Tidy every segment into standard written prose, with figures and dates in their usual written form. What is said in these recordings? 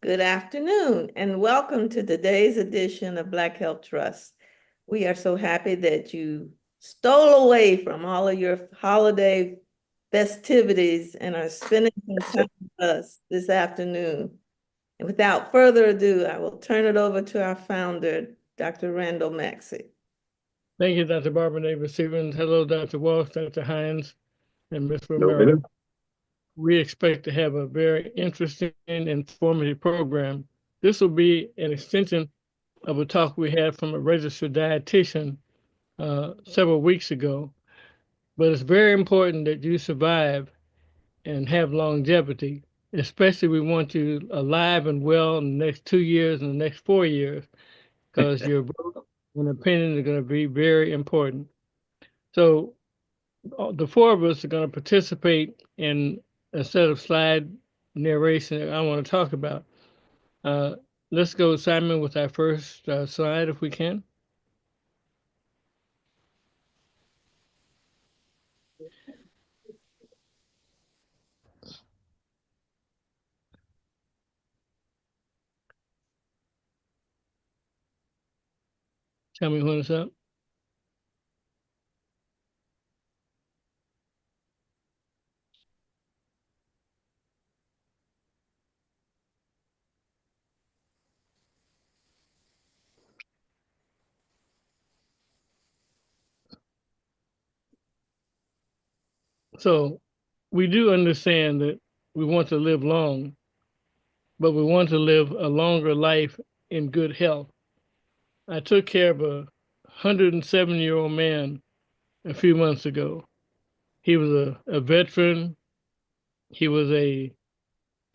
Good afternoon, and welcome to today's edition of Black Health Trust. We are so happy that you stole away from all of your holiday festivities and are spending some time with us this afternoon. And without further ado, I will turn it over to our founder, Dr. Randall Maxey. Thank you, Dr. Barbara Davis-Stevens. Hello, Dr. Walsh, Dr. Hines, and Ms. Romero. We expect to have a very interesting and informative program. This will be an extension of a talk we had from a registered dietitian several weeks ago. But it's very important that you survive and have longevity. Especially, we want you alive and well in the next 2 years and the next 4 years, because your vote and opinion are going to be very important. So the four of us are going to participate in a set of slide narration that I want to talk about. Let's go, Simon, with our first slide, if we can. Tell me when it's up. So we do understand that we want to live long, but we want to live a longer life in good health. I took care of a 107-year-old man a few months ago. He was a veteran. He was a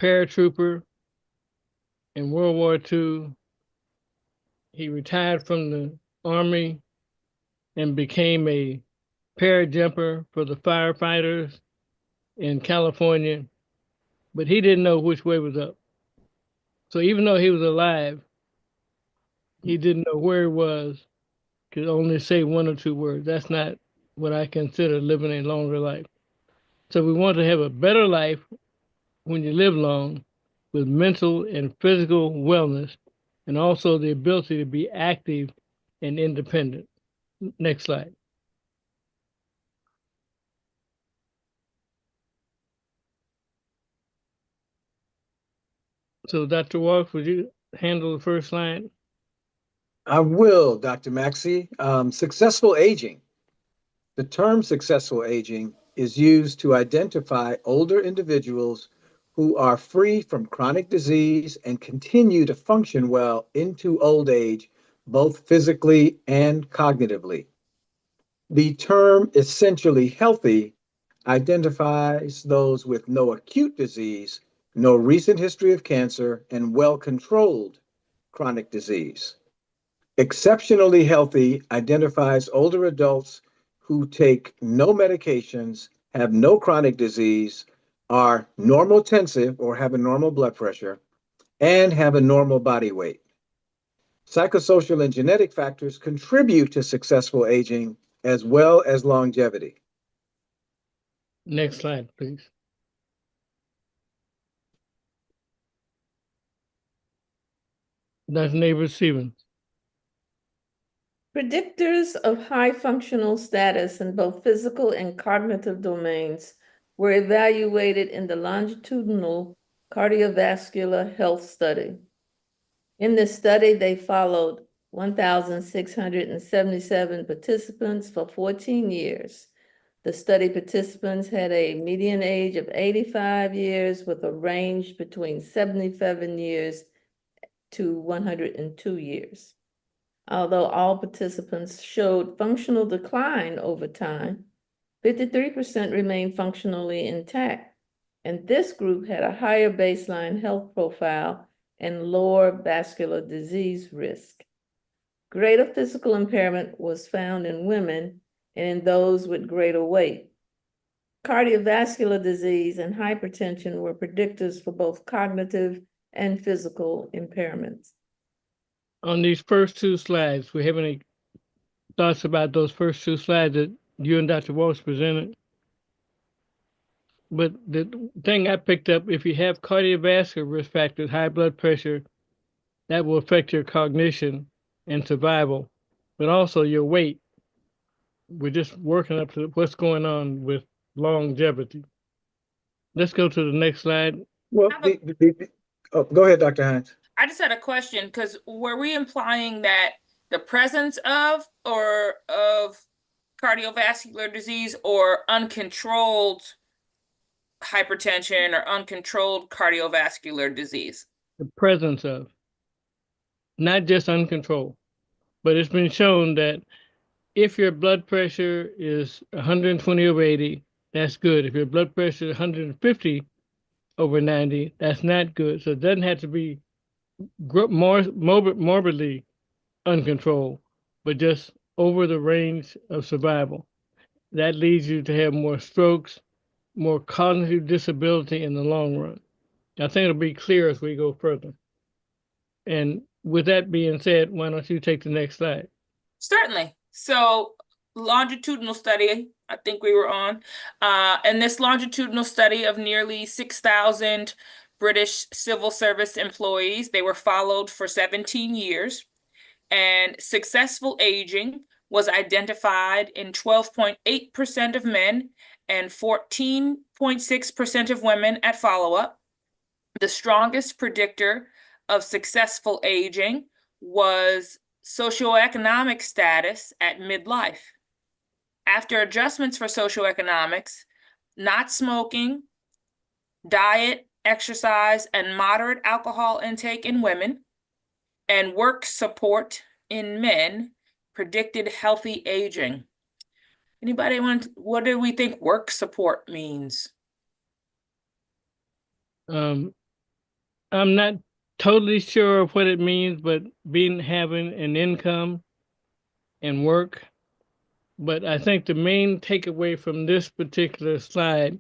paratrooper in World War II. He retired from the Army and became a parajumper for the firefighters in California, but he didn't know which way was up. So even though he was alive, he didn't know where he was, could only say one or two words. That's not what I consider living a longer life. So we want to have a better life when you live long, with mental and physical wellness, and also the ability to be active and independent. Next slide. So Dr. Walsh, would you handle the first slide? I will, Dr. Maxey. Successful aging. The term successful aging is used to identify older individuals who are free from chronic disease and continue to function well into old age, both physically and cognitively. The term essentially healthy identifies those with no acute disease, no recent history of cancer, and well-controlled chronic disease. Exceptionally healthy identifies older adults who take no medications, have no chronic disease, are normotensive or have a normal blood pressure, and have a normal body weight. Psychosocial and genetic factors contribute to successful aging as well as longevity. Next slide, please. Dr. Davis-Stevens. Predictors of high functional status in both physical and cognitive domains were evaluated in the longitudinal cardiovascular health study. In this study, they followed 1,677 participants for 14 years. The study participants had a median age of 85 years with a range between 77 years to 102 years. Although all participants showed functional decline over time, 53% remained functionally intact, and this group had a higher baseline health profile and lower vascular disease risk. Greater physical impairment was found in women and in those with greater weight. Cardiovascular disease and hypertension were predictors for both cognitive and physical impairments. On these first two slides, we have any thoughts about those first two slides that you and Dr. Walsh presented? But the thing I picked up, if you have cardiovascular risk factors, high blood pressure, that will affect your cognition and survival, but also your weight. We're just working up to what's going on with longevity. Let's go to the next slide. Well, oh, go ahead, Dr. Hines. I just had a question, because were we implying that the presence of cardiovascular disease or uncontrolled hypertension or uncontrolled cardiovascular disease? The presence of, not just uncontrolled, but it's been shown that if your blood pressure is 120 over 80, that's good. If your blood pressure is 150 over 90, that's not good. So it doesn't have to be more morbidly uncontrolled, but just over the range of survival. That leads you to have more strokes, more cognitive disability in the long run. I think it'll be clear as we go further. And with that being said, why don't you take the next slide? Certainly. So longitudinal study, I think we were on, and this longitudinal study of nearly 6,000 British civil service employees, they were followed for 17 years, and successful aging was identified in 12.8% of men and 14.6% of women at follow-up. The strongest predictor of successful aging was socioeconomic status at midlife. After adjustments for socioeconomics, not smoking, diet, exercise, and moderate alcohol intake in women, and work support in men predicted healthy aging. Anybody what do we think work support means? I'm not totally sure of what it means, but having an income and work. But I think the main takeaway from this particular slide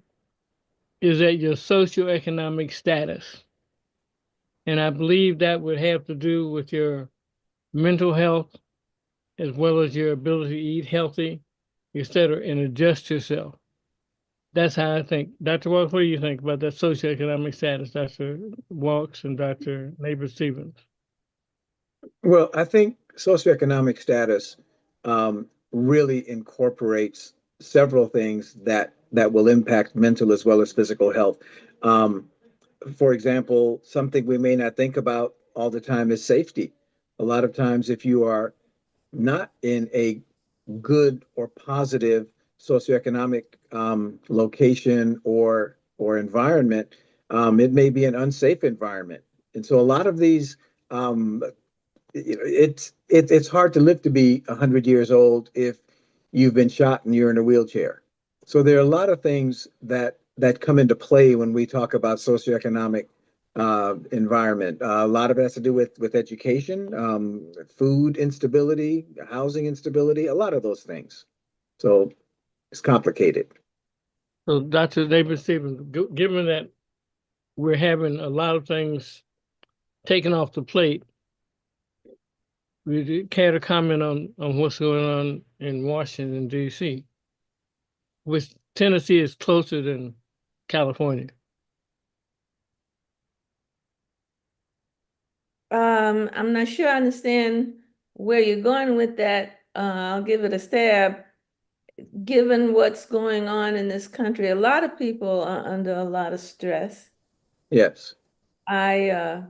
is that your socioeconomic status. And I believe that would have to do with your mental health, as well as your ability to eat healthy, etc., and adjust yourself. That's how I think. Dr. Walks, what do you think about that socioeconomic status, Dr. Walks and Dr. Neighbor-Stevens? Well, I think socioeconomic status really incorporates several things that will impact mental as well as physical health. For example, something we may not think about all the time is safety. A lot of times, if you are not in a good or positive socioeconomic location or environment, it may be an unsafe environment. And so a lot of these, it's hard to live to be 100 years old if you've been shot and you're in a wheelchair. So there are a lot of things that come into play when we talk about socioeconomic environment. A lot of it has to do with education, food instability, housing instability, a lot of those things. So it's complicated. So, Dr. Neighbor-Stevens, given that we're having a lot of things taken off the plate, would you care to comment on what's going on in Washington, D.C., which Tennessee is closer than California? I'm not sure I understand where you're going with that. I'll give it a stab. Given what's going on in this country, a lot of people are under a lot of stress. Yes. I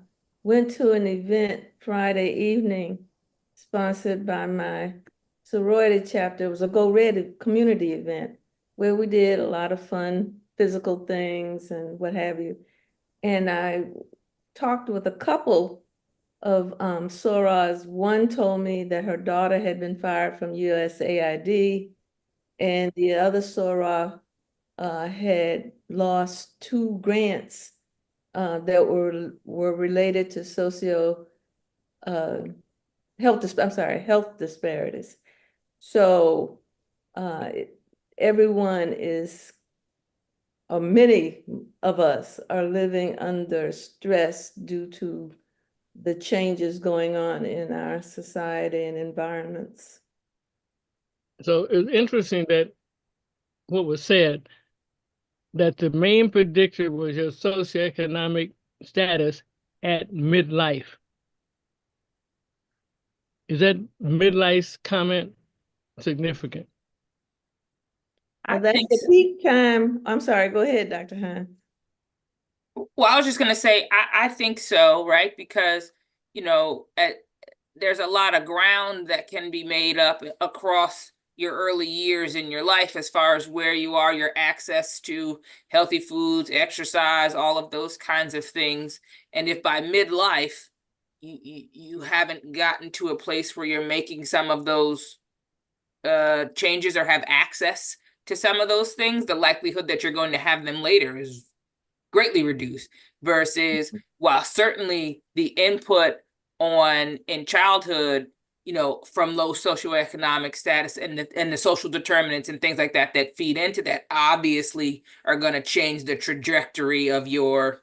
went to an event Friday evening sponsored by my sorority chapter. It was a Go Red community event where we did a lot of fun physical things and what have you. And I talked with a couple of sorors. One told me that her daughter had been fired from USAID, and the other soror had lost 2 grants that were related to health disparities. So everyone is, or many of us are living under stress due to the changes going on in our society and environments. So it's interesting that what was said, that the main predictor was your socioeconomic status at midlife. Is that midlife comment significant? I Well, that's think the so. peak time. I'm sorry, go ahead, Dr. Hines. Well, I was just gonna say, I think so, right? Because, there's a lot of ground that can be made up across your early years in your life as far as where you are, your access to healthy foods, exercise, all of those kinds of things. And if by midlife you haven't gotten to a place where you're making some of those changes or have access to some of those things, the likelihood that you're going to have them later is greatly reduced. Versus, while certainly the input on in childhood, from low socioeconomic status and the social determinants and things like that that feed into that obviously are going to change the trajectory of your,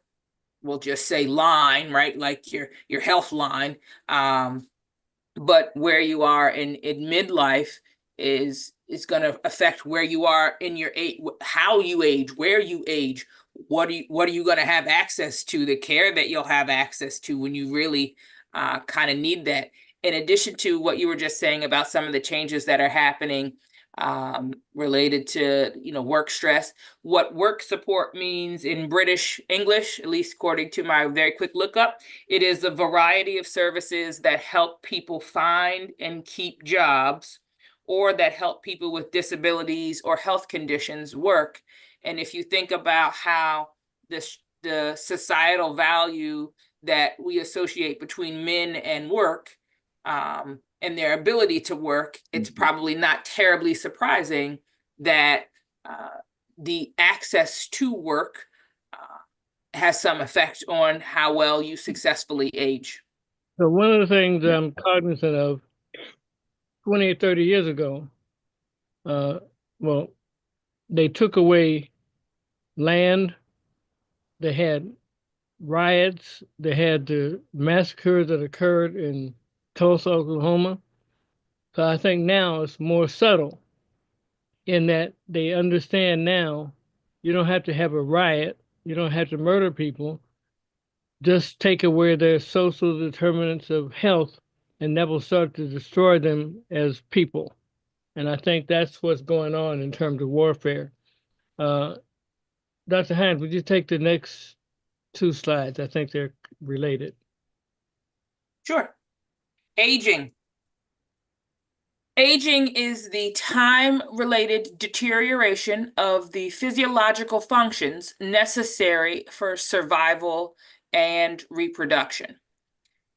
we'll just say, line, right? Like your health line. But where you are in midlife is going to affect where you are in your age, how you age, where you age, what are you going to have access to, the care that you'll have access to when you really kind of need that. In addition to what you were just saying about some of the changes that are happening related to work stress, what work support means in British English, at least according to my very quick lookup, it is a variety of services that help people find and keep jobs, or that help people with disabilities or health conditions work. And if you think about how the societal value that we associate between men and work, and their ability to work, it's probably not terribly surprising that the access to work has some effect on how well you successfully age. So one of the things I'm cognizant of 20 or 30 years ago, well, they took away land, they had riots, they had the massacres that occurred in Tulsa, Oklahoma. So I think now it's more subtle in that they understand now you don't have to have a riot, you don't have to murder people, just take away their social determinants of health, and that will start to destroy them as people. And I think that's what's going on in terms of warfare. Uh, Dr. Hines, would you take the next two slides? I think they're related. Sure. Aging. Aging is the time-related deterioration of the physiological functions necessary for survival and reproduction.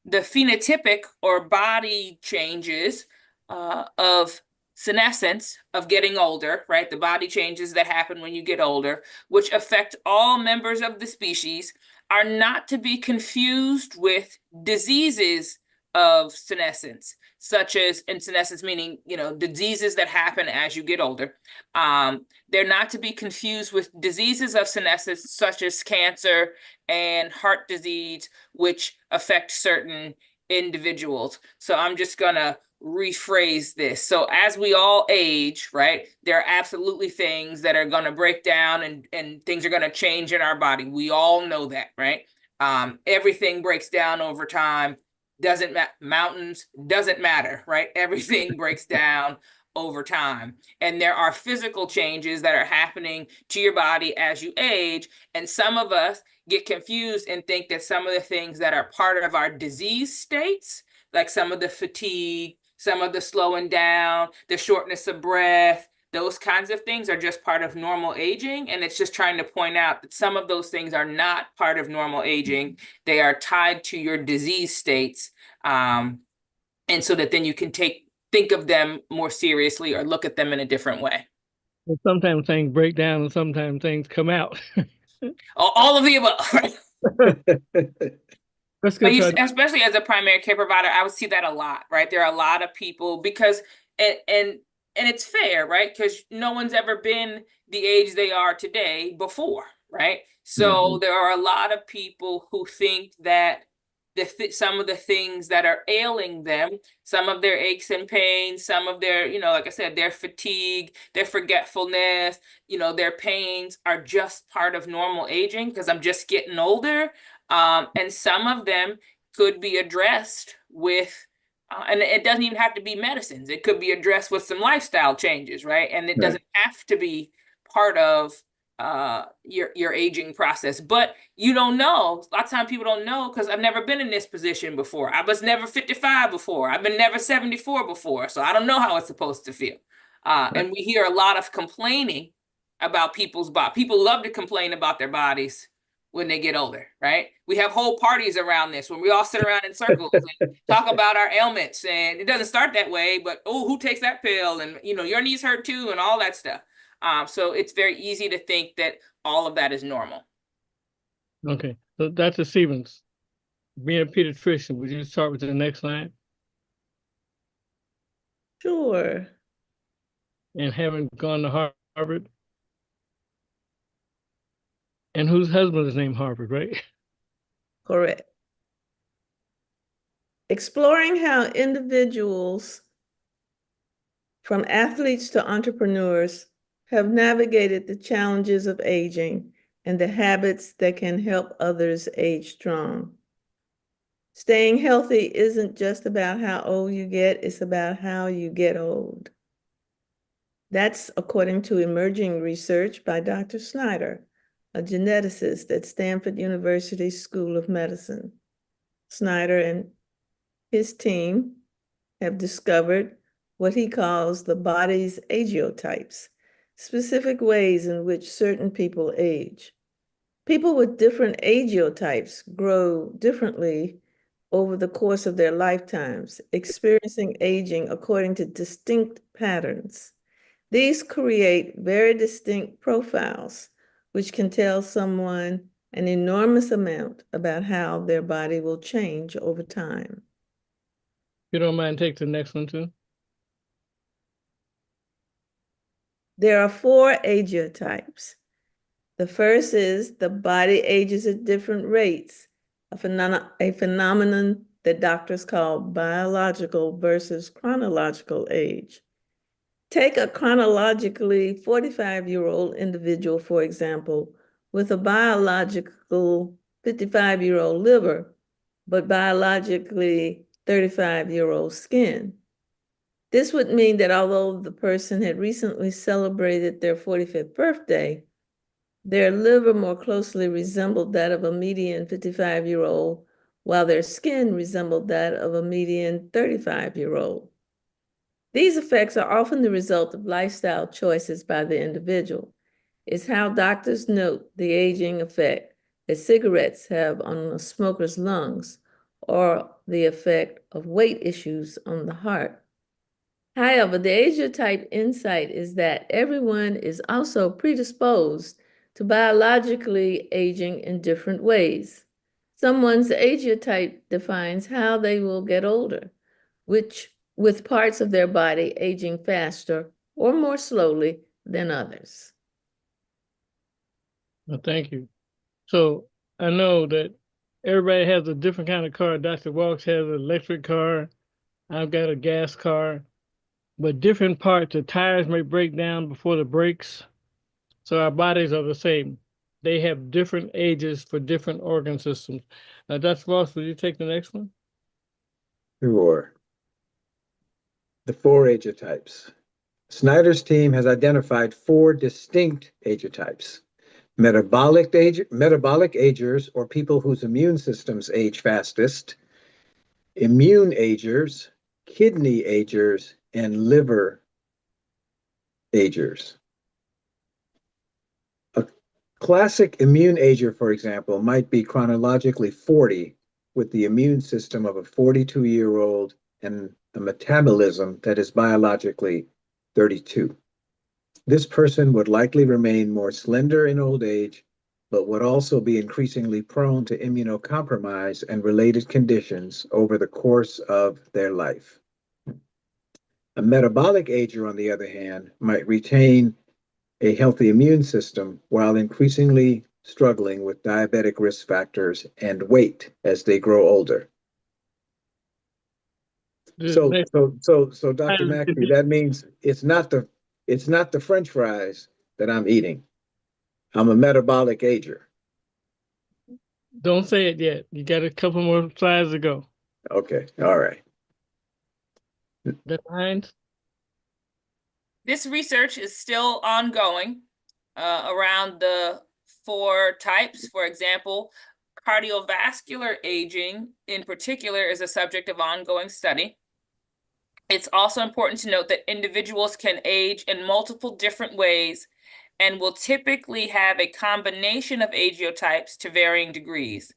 The phenotypic or body changes of senescence, of getting older, right? The body changes that happen when you get older, which affect all members of the species, are not to be confused with diseases of senescence, such as, and senescence meaning, diseases that happen as you get older. They're not to be confused with diseases of senescence, such as cancer and heart disease, which affect certain individuals. So I'm just going to rephrase this. So as we all age, right, there are absolutely things that are going to break down and things are going to change in our body. We all know that, right? Everything breaks down over time. Doesn't mountains, doesn't matter, right? Everything breaks down over time. And there are physical changes that are happening to your body as you age. And some of us get confused and think that some of the things that are part of our disease states, like some of the fatigue, some of the slowing down, the shortness of breath, those kinds of things are just part of normal aging. And it's just trying to point out that some of those things are not part of normal aging. They are tied to your disease states. And so that then you can think of them more seriously or look at them in a different way. And sometimes things break down and sometimes things come out. All of the above, right? Let's go to Especially as a primary care provider, I would see that a lot, right? There are a lot of people because, and it's fair, right? Because no one's ever been the age they are today before, right? So there are a lot of people who think that some of the things that are ailing them, some of their aches and pains, some of their, like I said, their fatigue, their forgetfulness, their pains are just part of normal aging because I'm just getting older. And some of them could be addressed with, and it doesn't even have to be medicines. It could be addressed with some lifestyle changes, right? And it doesn't have to be part of your aging process, but you don't know. A lot of times people don't know because I've never been in this position before. I was never 55 before. I've been never 74 before, so I don't know how it's supposed to feel. And we hear a lot of complaining about people's body. People love to complain about their bodies when they get older, right? We have whole parties around this when we all sit around in circles and talk about our ailments. And it doesn't start that way, but oh, who takes that pill? And your knees hurt too, and all that stuff. So it's very easy to think that all of that is normal. Okay, so Dr. Stevens, being a pediatrician, would you start with the next line? Sure. And having gone to Harvard, and whose husband is named Harvard, right? Correct. Exploring how individuals, from athletes to entrepreneurs, have navigated the challenges of aging and the habits that can help others age strong. Staying healthy isn't just about how old you get, it's about how you get old. That's according to emerging research by Dr. Snyder, a geneticist at Stanford University School of Medicine. Snyder and his team have discovered what he calls the body's agiotypes, specific ways in which certain people age. People with different agiotypes grow differently over the course of their lifetimes, experiencing aging according to distinct patterns. These create very distinct profiles, which can tell someone an enormous amount about how their body will change over time. If you don't mind, take the next one too. There are 4 agiotypes. The first is the body ages at different rates, a phenomenon that doctors call biological versus chronological age. Take a chronologically 45-year-old individual, for example, with a biological 55-year-old liver, but biologically 35-year-old skin. This would mean that although the person had recently celebrated their 45th birthday, their liver more closely resembled that of a median 55-year-old, while their skin resembled that of a median 35-year-old. These effects are often the result of lifestyle choices by the individual. It's how doctors note the aging effect that cigarettes have on a smoker's lungs, or the effect of weight issues on the heart. However, the agiotype insight is that everyone is also predisposed to biologically aging in different ways. Someone's agiotype defines how they will get older, with parts of their body aging faster or more slowly than others. Well, thank you. So I know that everybody has a different kind of car. Dr. Walks has an electric car. I've got a gas car. But different parts, the tires may break down before the brakes. So our bodies are the same. They have different ages for different organ systems. Dr. Walks, will you take the next one? Sure. The 4 agiotypes. Snyder's team has identified 4 distinct agiotypes. Metabolic agers, or people whose immune systems age fastest, immune agers, kidney agers, and liver agers. A classic immune ager, for example, might be chronologically 40, with the immune system of a 42-year-old and a metabolism that is biologically 32. This person would likely remain more slender in old age, but would also be increasingly prone to immunocompromise and related conditions over the course of their life. A metabolic ager, on the other hand, might retain a healthy immune system while increasingly struggling with diabetic risk factors and weight as they grow older. The So, next so slide Dr. is Maxey, that means it's not the French fries that I'm eating. I'm a metabolic ager. don't say it yet. You got a couple more slides to go. Okay, all right. The lines. This research is still ongoing around the 4 types. For example, cardiovascular aging in particular is a subject of ongoing study. It's also important to note that individuals can age in multiple different ways and will typically have a combination of agiotypes to varying degrees.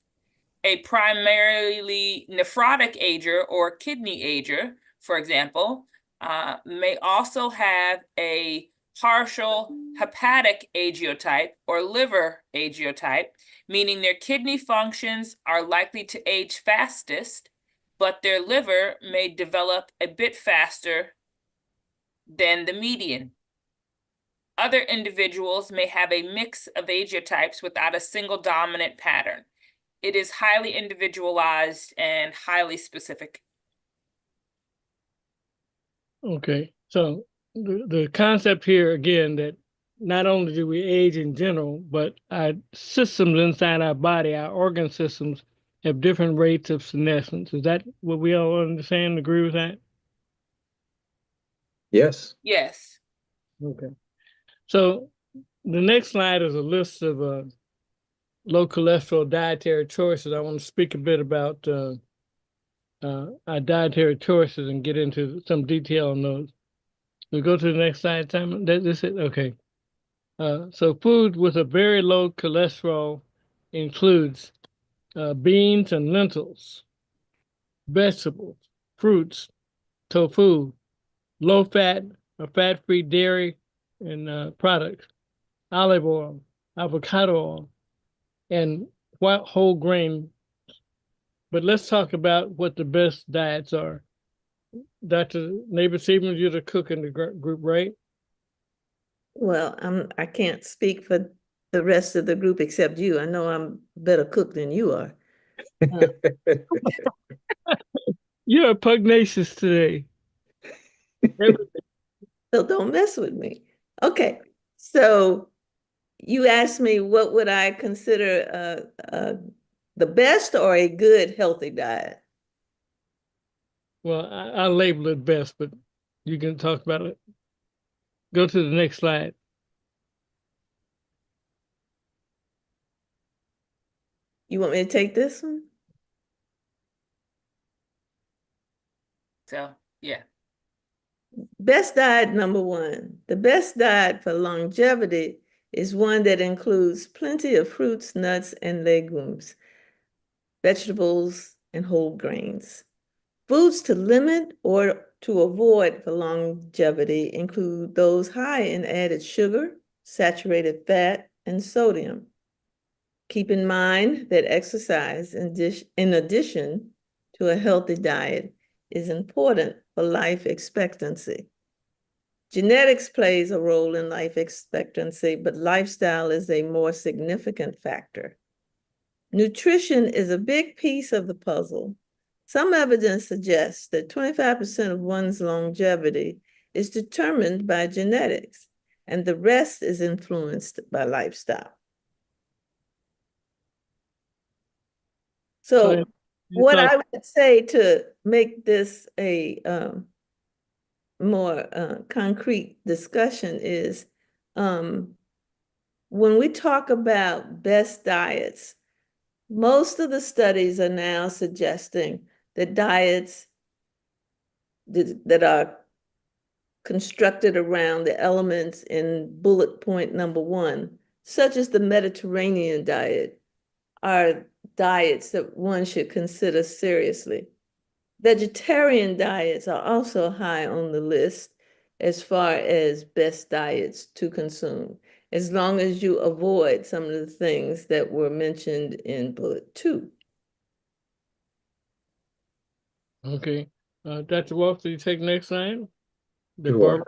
A primarily nephrotic ager or kidney ager, for example, may also have a partial hepatic agiotype or liver agiotype, meaning their kidney functions are likely to age fastest, but their liver may develop a bit faster than the median. Other individuals may have a mix of agiotypes without a single dominant pattern. It is highly individualized and highly specific. Okay, so the concept here again that not only do we age in general, but our systems inside our body, our organ systems, have different rates of senescence. Is that what we all understand? Agree with that? Yes. Yes. Okay. So the next slide is a list of low cholesterol dietary choices. I want to speak a bit about our dietary choices and get into some detail on those. We go to the next slide, Simon. This is okay. So food with a very low cholesterol includes beans and lentils, vegetables, fruits, tofu, low fat or fat-free dairy and products, olive oil, avocado oil, and white whole grain. But let's talk about what the best diets are. Dr. Neighbor Stevens, you're the cook in the group, right? Well, I can't speak for the rest of the group except you. I know I'm a better cook than you are. You're pugnacious today. So don't mess with me. Okay, so you asked me what would I consider the best or a good healthy diet? Well, I'll label it best, but you can talk about it. Go to the next slide. You want me to take this one? So, yeah. Best diet number 1. The best diet for longevity is one that includes plenty of fruits, nuts, and legumes, vegetables, and whole grains. Foods to limit or to avoid for longevity include those high in added sugar, saturated fat, and sodium. Keep in mind that exercise, in addition to a healthy diet, is important for life expectancy. Genetics plays a role in life expectancy, but lifestyle is a more significant factor. Nutrition is a big piece of the puzzle. Some evidence suggests that 25% of one's longevity is determined by genetics, and the rest is influenced by lifestyle. So what I would say to make this a more concrete discussion is when we talk about best diets, most of the studies are now suggesting that diets that are constructed around the elements in bullet point number 1, such as the Mediterranean diet, are diets that one should consider seriously. Vegetarian diets are also high on the list as far as best diets to consume, as long as you avoid some of the things that were mentioned in bullet 2. Okay. Dr. Wolf, do you take next slide? The Sure. Barbara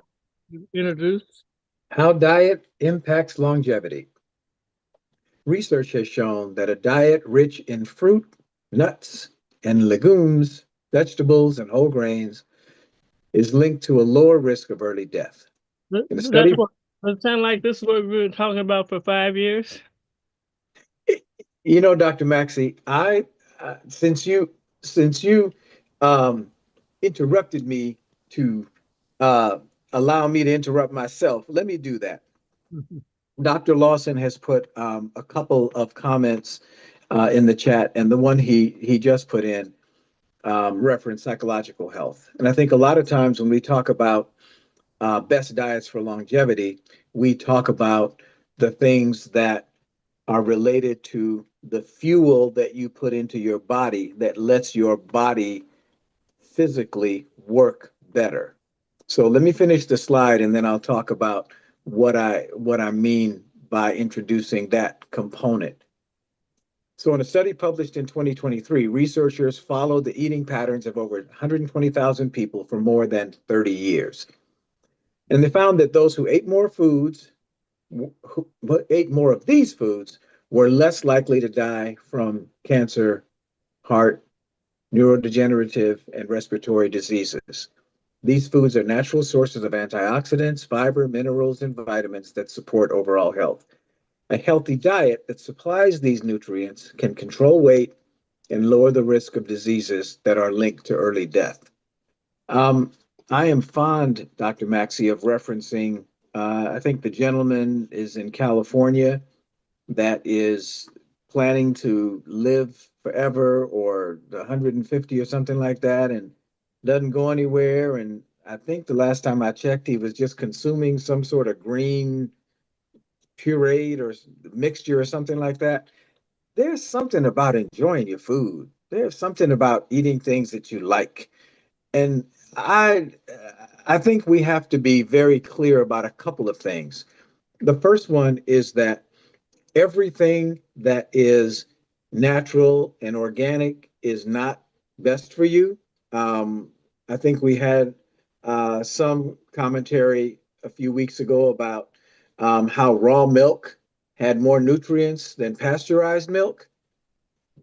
introduced. How diet impacts longevity. Research has shown that a diet rich in fruit, nuts, and legumes vegetables, and whole grains is linked to a lower risk of early death. In a That's study, what it sounds like. This is what we've been talking about for 5 years. you know, Dr. Maxey, since you um, interrupted me to uh, allow me to interrupt myself, let me do that. Dr. Lawson has put a couple of comments in the chat, and the one he just put in reference psychological health. And I think a lot of times when we talk about best diets for longevity, we talk about the things that are related to the fuel that you put into your body that lets your body physically work better. So let me finish the slide and then I'll talk about what I mean by introducing that component. So in a study published in 2023, researchers followed the eating patterns of over 120,000 people for more than 30 years. And they found that those who ate more foods, who ate more of these foods, were less likely to die from cancer, heart, neurodegenerative, and respiratory diseases. These foods are natural sources of antioxidants, fiber, minerals, and vitamins that support overall health. A healthy diet that supplies these nutrients can control weight and lower the risk of diseases that are linked to early death. Um, I am fond, Dr. Maxey, of referencing, I think the gentleman is in California that is planning to live forever or 150 or something like that and doesn't go anywhere. And I think the last time I checked, he was just consuming some sort of green pureed or mixture or something like that. There's something about enjoying your food. There's something about eating things that you like. And I I think we have to be very clear about a couple of things. The first one is that everything that is natural and organic is not best for you. Um, I think we had some commentary a few weeks ago about how raw milk had more nutrients than pasteurized milk.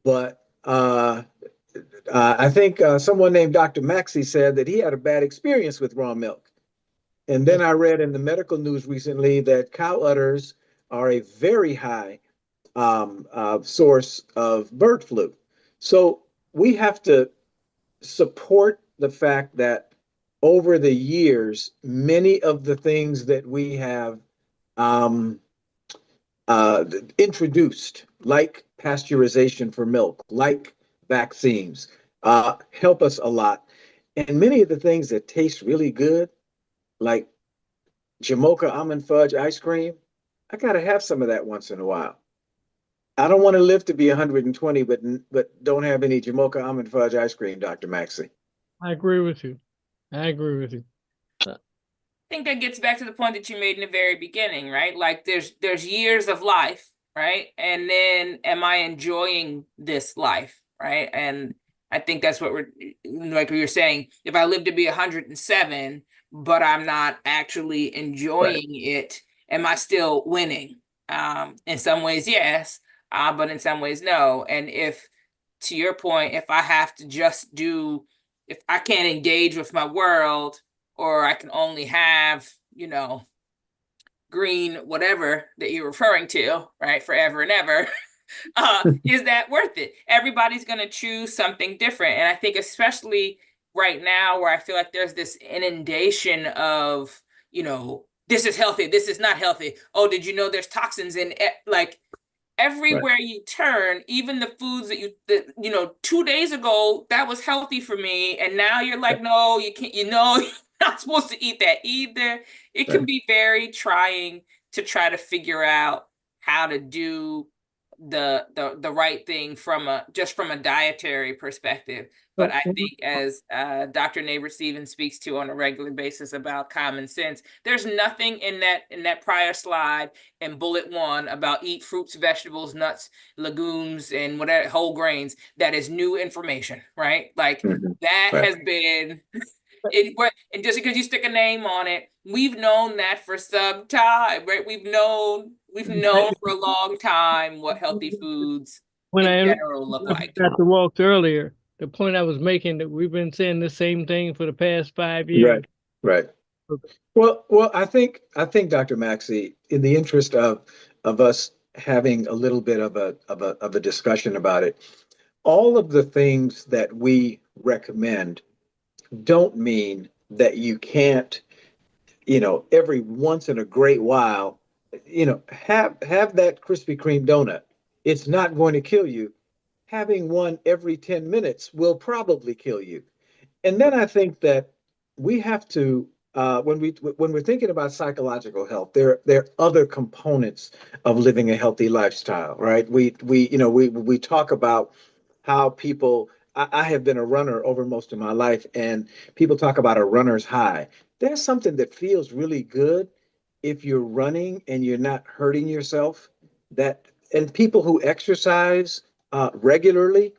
But I think someone named Dr. Maxey said that he had a bad experience with raw milk. And then I read in the medical news recently that cow udders are a very high source of bird flu. So we have to support the fact that over the years, many of the things that we have um, introduced, like pasteurization for milk, like vaccines, help us a lot. And many of the things that taste really good, like Jamocha almond fudge ice cream, I gotta have some of that once in a while. I don't want to live to be 120, but don't have any Jamocha almond fudge ice cream, Dr. Maxey. I agree with you. I agree with you. I think that gets back to the point that you made in the very beginning, right? Like there's years of life, right? And then am I enjoying this life, right? And I think that's what we're like we were saying, if I live to be 107, but I'm not actually enjoying it, am I still winning? In some ways, yes, but in some ways, no. And if, to your point, if I have to just do, if I can't engage with my world, or I can only have, green, whatever that you're referring to, right, forever and ever, is that worth it? Everybody's going to choose something different. And I think especially right now where I feel like there's this inundation of, this is healthy, this is not healthy. Oh, did you know there's toxins in it? Like everywhere you turn, even the foods that 2 days ago, that was healthy for me. And now you're like, no, you can't, you're not supposed to eat that either. It can be very trying to try to figure out how to do the right thing from a dietary perspective. But I think as Dr. Neighbor Stevens speaks to on a regular basis about common sense, there's nothing in that prior slide in bullet 1 about eat fruits, vegetables, nuts, legumes, and whatever whole grains that is new information, right? Like that has been and just because you stick a name on it, we've known that for some time, right? We've known for a long time what healthy foods When in I general look like. Dr. Waltz earlier, the point I was making that we've been saying the same thing for the past 5 years. Right. Well, I think, Dr. Maxey, in the interest of us having a little bit of a discussion about it, all of the things that we recommend don't mean that you can't, every once in a great while, have that Krispy Kreme donut. It's not going to kill you. Having one every 10 minutes will probably kill you. And then I think that we have to, when we're thinking about psychological health, there are other components of living a healthy lifestyle, right? We talk about how people. I have been a runner over most of my life, and people talk about a runner's high. There's something that feels really good if you're running and you're not hurting yourself. That and people who exercise regularly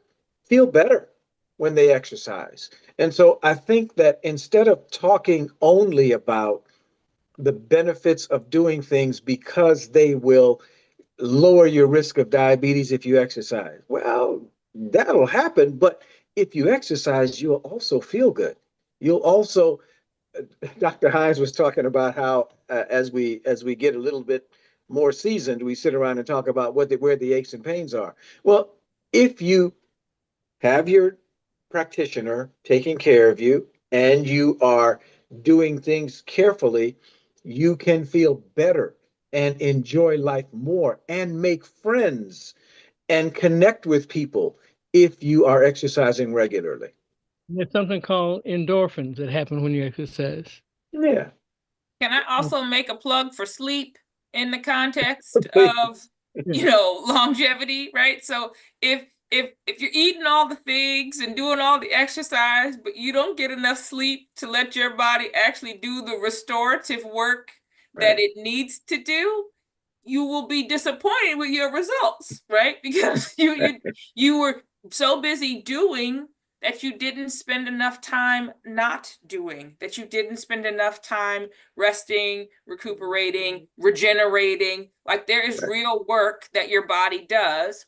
feel better when they exercise. And so I think that instead of talking only about the benefits of doing things because they will lower your risk of diabetes if you exercise, well, that'll happen. But if you exercise, you'll also feel good. You'll also, Dr. Hines was talking about how as we get a little bit more seasoned, we sit around and talk about where the aches and pains are. Well, if you have your practitioner taking care of you and you are doing things carefully, you can feel better and enjoy life more and make friends and connect with people if you are exercising regularly. There's something called endorphins that happen when you exercise. Yeah. Can I also make a plug for sleep in the context Please. of, longevity, right? So if you're eating all the things and doing all the exercise, but you don't get enough sleep to let your body actually do the restorative work that it needs to do, you will be disappointed with your results, right? Because you were so busy doing that you didn't spend enough time not doing, that you didn't spend enough time resting, recuperating, regenerating. Like there is real work that your body does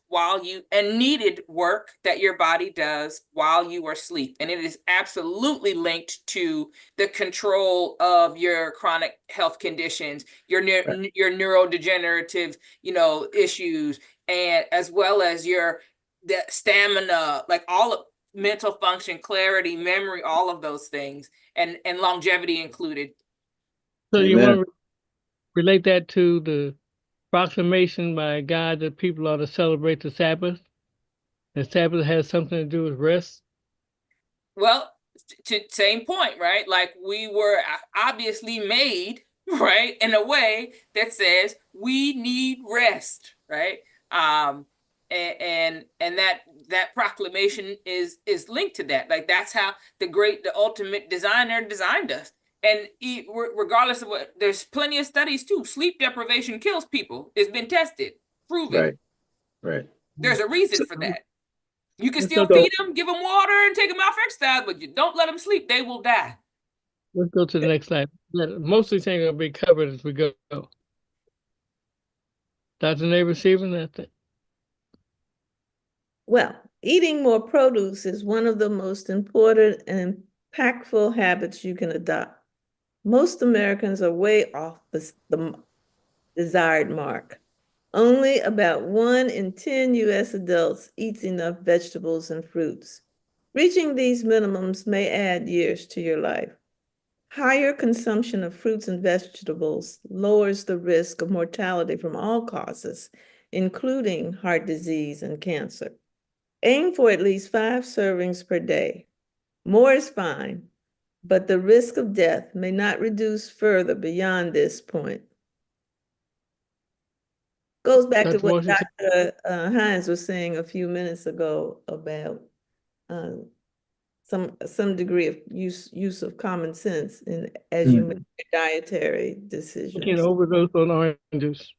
and needed work that your body does while you are asleep. And it is absolutely linked to the control of your chronic health conditions, your neurodegenerative, issues, and as well as the stamina, like all of mental function, clarity, memory, all of those things, and longevity included. So you want to relate that to the proclamation by God that people ought to celebrate the Sabbath? The Sabbath has something to do with rest? Well, same point, right? Like we were obviously made, right, in a way that says we need rest, right? And that proclamation is linked to that. Like that's how the ultimate designer designed us. And regardless of what, there's plenty of studies too. Sleep deprivation kills people. It's been tested, proven. Right. There's a reason for that. You can Let's still go to- feed them, give them water, and take them out for exercise, but you don't let them sleep. They will die. Let's go to the next slide. Most of these things will be covered as we go. Dr. Neighbor Stephen, that's it. Well, eating more produce is one of the most important and impactful habits you can adopt. Most Americans are way off the desired mark. Only about 1 in 10 US adults eats enough vegetables and fruits. Reaching these minimums may add years to your life. Higher consumption of fruits and vegetables lowers the risk of mortality from all causes, including heart disease and cancer. Aim for at least 5 servings per day. More is fine, but the risk of death may not reduce further beyond this point. Goes back to Dr. what Washington. Dr. Hines was saying a few minutes ago about some degree of use of common sense as you make your dietary You decisions. can overdose on orange juice.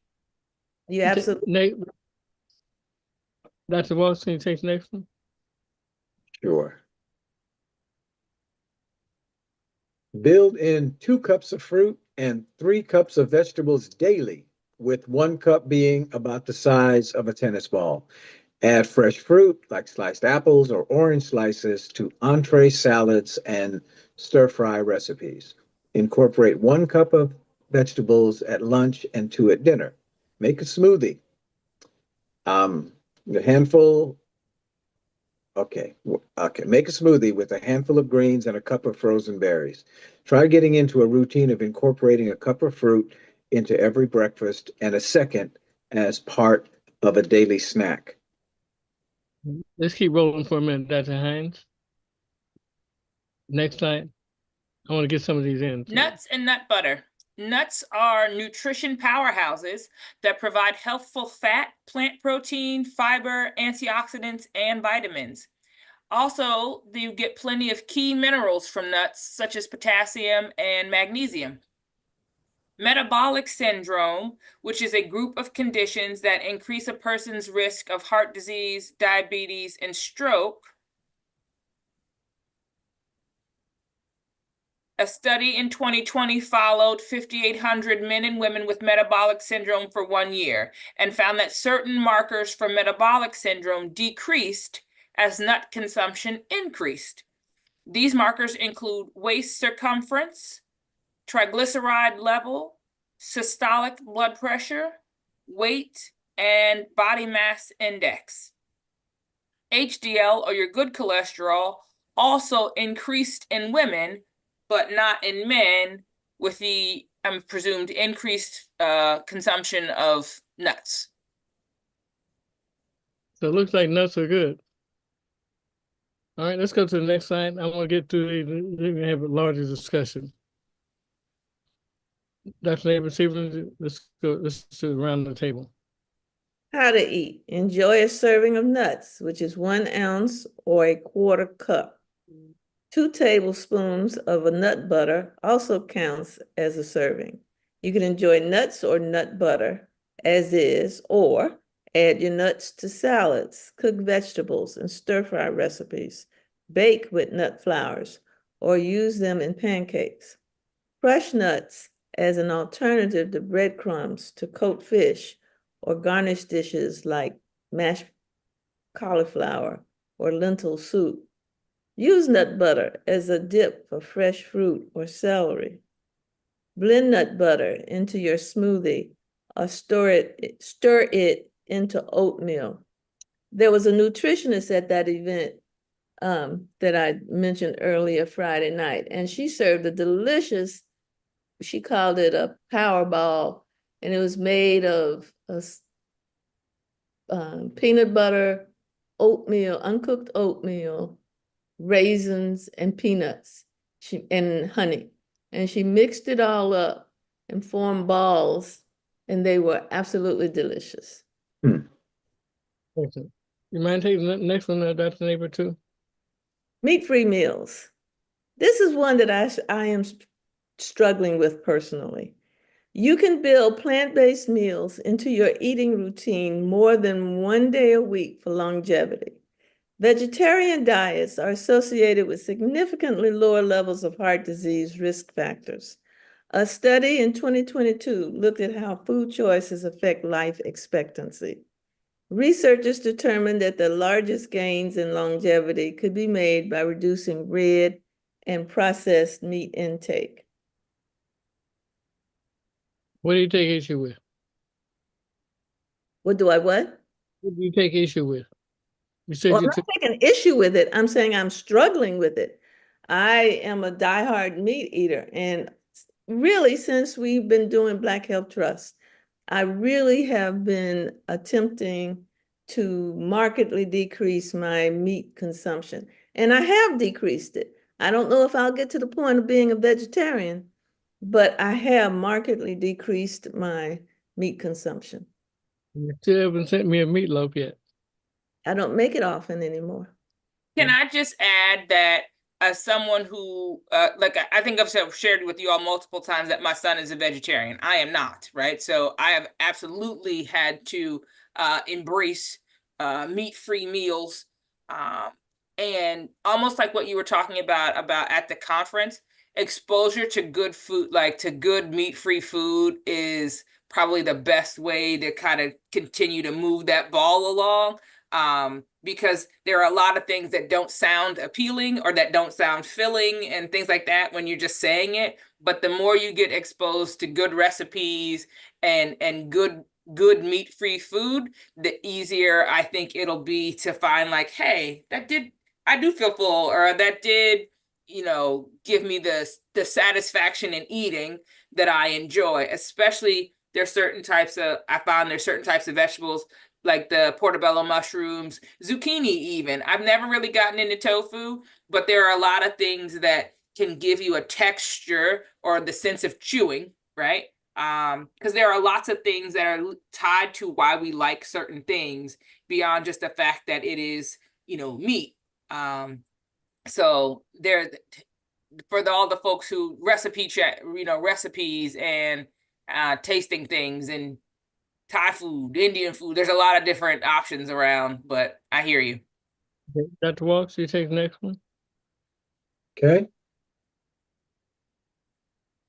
You absolutely. Dr. Washington takes the next one. Sure. Build in 2 cups of fruit and 3 cups of vegetables daily, with 1 cup being about the size of a tennis ball. Add fresh fruit like sliced apples or orange slices to entree salads and stir fry recipes. Incorporate 1 cup of vegetables at lunch and 2 at dinner. Make a smoothie. Um, a handful, okay, okay. Make a smoothie with a handful of greens and a cup of frozen berries. Try getting into a routine of incorporating a cup of fruit into every breakfast and a second as part of a daily snack. Let's keep rolling for a minute, Dr. Hines. Next slide. I want to get some of these in. Nuts and nut butter. Nuts are nutrition powerhouses that provide healthful fat, plant protein, fiber, antioxidants, and vitamins. Also, you get plenty of key minerals from nuts, such as potassium and magnesium. Metabolic syndrome, which is a group of conditions that increase a person's risk of heart disease, diabetes, and stroke. A study in 2020 followed 5,800 men and women with metabolic syndrome for 1 year and found that certain markers for metabolic syndrome decreased as nut consumption increased. These markers include waist circumference, triglyceride level, systolic blood pressure, weight, and body mass index. HDL, or your good cholesterol, also increased in women, but not in men, with the presumed increased consumption of nuts. So it looks like nuts are good. All right, let's go to the next slide. I want to get to we're gonna have a larger discussion. Dr. Neighbor, let's go. Let's sit around the table. How to eat. Enjoy a serving of nuts, which is 1 ounce or a 1/4 cup. 2 tablespoons of a nut butter also counts as a serving. You can enjoy nuts or nut butter as is, or add your nuts to salads, cook vegetables, and stir-fry recipes. Bake with nut flours, or use them in pancakes. Crush nuts as an alternative to breadcrumbs to coat fish or garnish dishes like mashed cauliflower or lentil soup. Use nut butter as a dip for fresh fruit or celery. Blend nut butter into your smoothie or stir it into oatmeal. There was a nutritionist at that event that I mentioned earlier Friday night, and she served a delicious, she called it a Powerball, and it was made of peanut butter, oatmeal, uncooked oatmeal, raisins, and peanuts, and honey. And she mixed it all up and formed balls, and they were absolutely delicious. Excellent. You mind taking the next one, Dr. Neighbor, too? Meat-free meals. This is one that I am struggling with personally. You can build plant-based meals into your eating routine more than 1 day a week for longevity. Vegetarian diets are associated with significantly lower levels of heart disease risk factors. A study in 2022 looked at how food choices affect life expectancy. Researchers determined that the largest gains in longevity could be made by reducing red and processed meat intake. What do you take issue with? What do I what? What do you take issue with? You said Well, I'm you not took. taking issue with it. I'm saying I'm struggling with it. I am a diehard meat eater. And really, since we've been doing Black Health Trust, I really have been attempting to markedly decrease my meat consumption. And I have decreased it. I don't know if I'll get to the point of being a vegetarian, but I have markedly decreased my meat consumption. You still haven't sent me a meatloaf yet. I don't make it often anymore. Can I just add that as someone who, like, I think I've shared with you all multiple times that my son is a vegetarian. I am not, right? So I have absolutely had to embrace meat-free meals. And almost like what you were talking about at the conference, exposure to good food, like to good meat-free food, is probably the best way to kind of continue to move that ball along. because there are a lot of things that don't sound appealing or that don't sound filling and things like that when you're just saying it. But the more you get exposed to good recipes and good meat-free food, the easier I think it'll be to find like, hey, I do feel full, or that did, give me the satisfaction in eating that I enjoy. Especially I found there's certain types of vegetables like the portobello mushrooms, zucchini even. I've never really gotten into tofu, but there are a lot of things that can give you a texture or the sense of chewing, right? Because there are lots of things that are tied to why we like certain things beyond just the fact that it is, meat. So there, for all the folks who recipes and tasting things and Thai food, Indian food. There's a lot of different options around, but I hear you. Okay. Dr. Walks, you take the next one. Okay.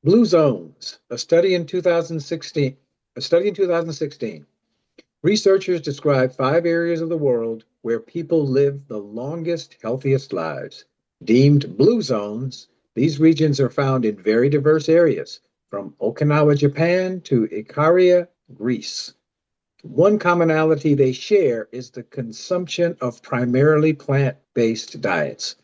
Blue zones, a study in 2016. Researchers describe 5 areas of the world where people live the longest, healthiest lives. Deemed blue zones, these regions are found in very diverse areas, from Okinawa, Japan to Ikaria, Greece. One commonality they share is the consumption of primarily plant-based diets.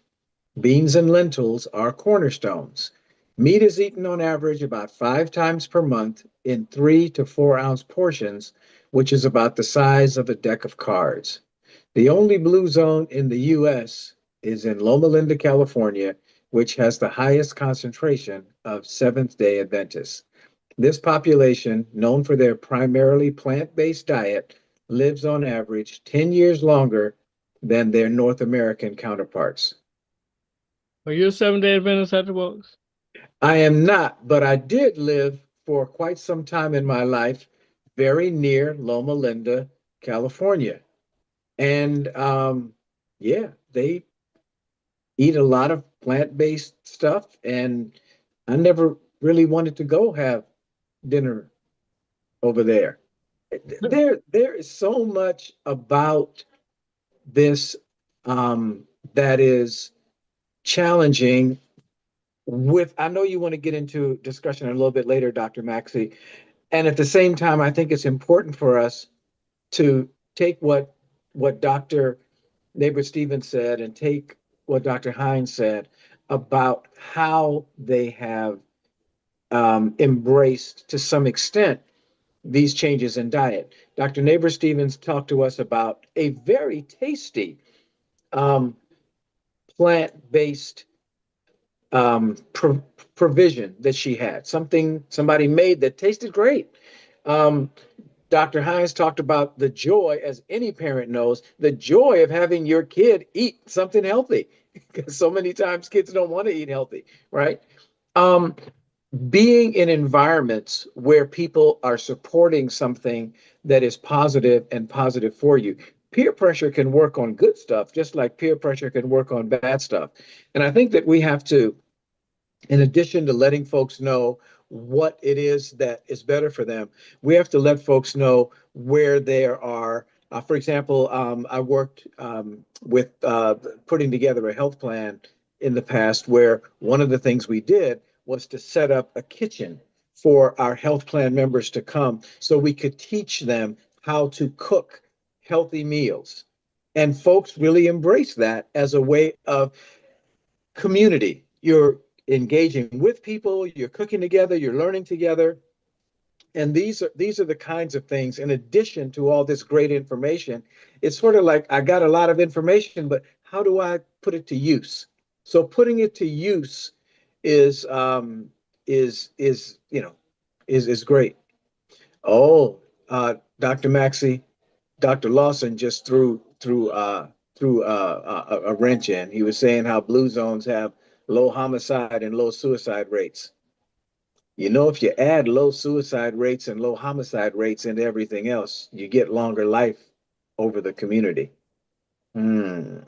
Beans and lentils are cornerstones. Meat is eaten on average about 5 times per month in 3 to 4 ounce portions, which is about the size of a deck of cards. The only blue zone in the US is in Loma Linda, California, which has the highest concentration of Seventh-day Adventists. This population, known for their primarily plant-based diet, lives on average 10 years longer than their North American counterparts. Are you a Seventh-day Adventist, Dr. Walks? I am not, but I did live for quite some time in my life very near Loma Linda, California. And yeah, they eat a lot of plant-based stuff, and I never really wanted to go have dinner over there. There is so much about this that is challenging. I know you want to get into discussion a little bit later, Dr. Maxey, and at the same time, I think it's important for us to take what Dr. Neighbor Stevens said and take what Dr. Hines said about how they have embraced to some extent these changes in diet. Dr. Neighbor Stevens talked to us about a very tasty um, plant-based provision that she had, something somebody made that tasted great. Um, Dr. Hines talked about the joy, as any parent knows, the joy of having your kid eat something healthy, because so many times kids don't want to eat healthy, right? Um, Being in environments where people are supporting something that is positive and positive for you. Peer pressure can work on good stuff, just like peer pressure can work on bad stuff. And I think that we have to, in addition to letting folks know what it is that is better for them, we have to let folks know where there are. For example, I worked with putting together a health plan in the past where one of the things we did was to set up a kitchen for our health plan members to come so we could teach them how to cook healthy meals. And folks really embrace that as a way of community. You're engaging with people, you're cooking together, you're learning together. And these are the kinds of things, in addition to all this great information. It's sort of like I got a lot of information, but how do I put it to use? So putting it to use is is great. Oh, Dr. Maxey, Dr. Lawson just threw a wrench in. He was saying how blue zones have low homicide and low suicide rates. You know, if you add low suicide rates and low homicide rates into everything else, you get longer life over the community. Hmm.